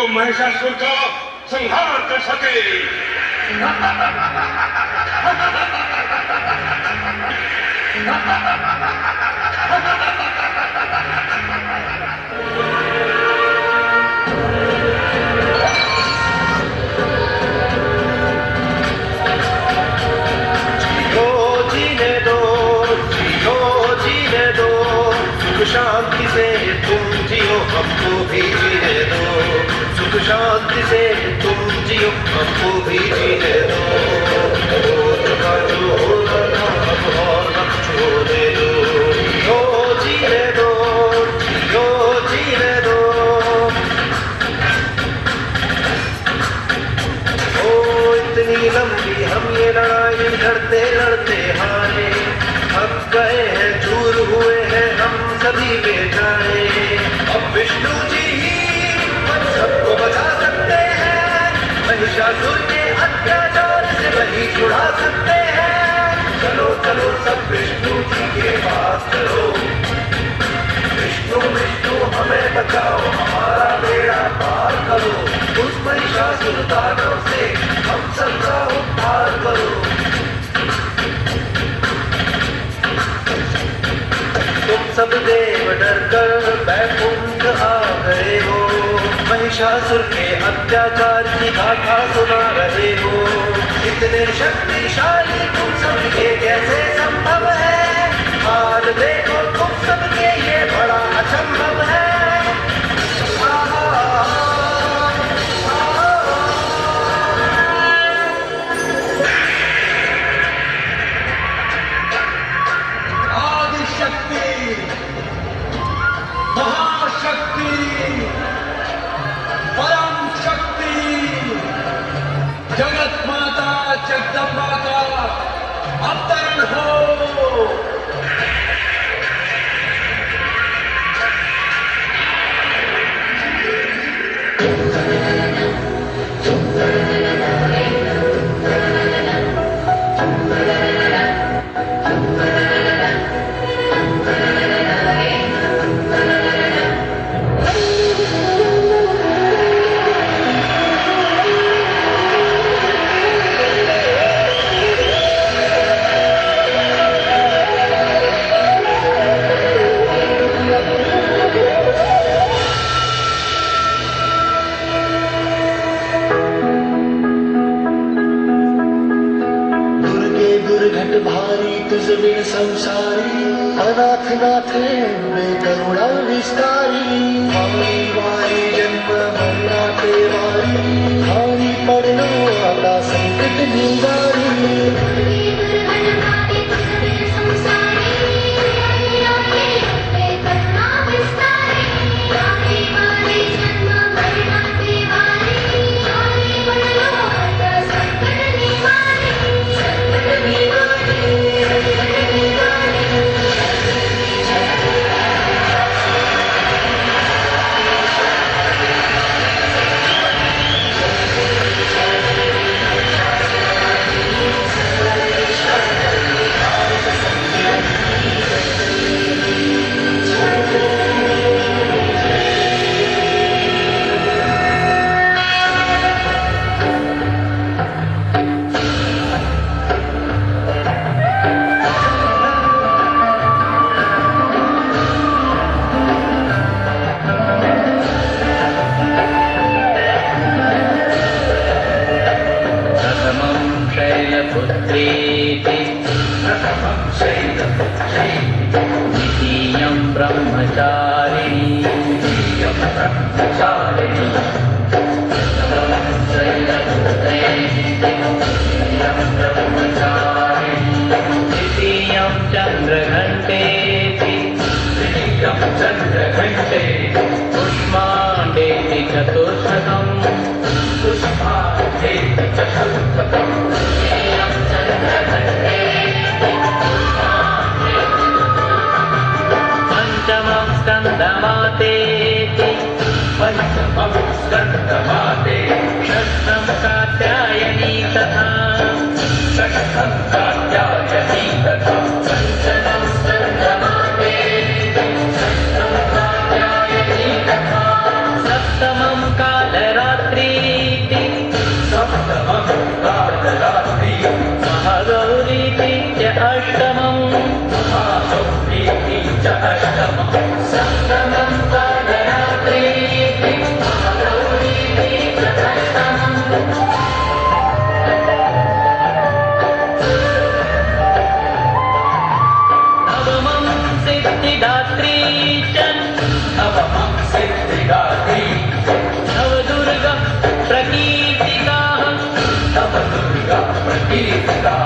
जो महिषासुर का संहार कर सके। शांति से तुम जियो हमको भी जीने दो, सुख शांति से तुम जियो हमको भी जीने दो। जो होना अब और न छोड़ने दो, जीने दो, जीने दो। ओ इतनी लंबी हम ये लड़ाई लड़ते लड़ते हारे, थक गए हैं, चूर हुए हैं हम सभी बेचारे। अब विष्णु जी ही हम सबको बचा सकते हैं, महिषासुर के अत्याचार से वही छुड़ा सकते हैं। चलो चलो सब विष्णु जी के पास चलो, विष्णु विष्णु हमें बचाओ, हमारा बेड़ा पार करो, उस महिषासुर दानव से हम सबका उद्धार करो। तुम सब देव डर कर बैकुंठ आ गए हो, महिषासुर के अत्याचार की गाथा सुना रहे हो। इतने शक्तिशाली तुम सबके कैसे संभव है, हाल देखो तुम सबके ये बड़ा असंभव है। जगत माता जगदम्बा का अवतरण हो। भारी तुझ बिन संसारी, अनाथ नाथ करुणा विस्तारी। भारी वारी जन्म मरना के वारी, भारी पड़ना आता संकट निवारी। द्वितीयं ब्रह्मचारिणी तृतीयं चन्द्रघण्टेति पुष्पाण्डेति चतुष्शतम् पंचमं स्कन्दमातेति षष्ठं कात्यायनी तथा पंचमं स्कन्दमातेति षष्ठं कात्यायनी तथा सप्तमं कालरात्रि गीता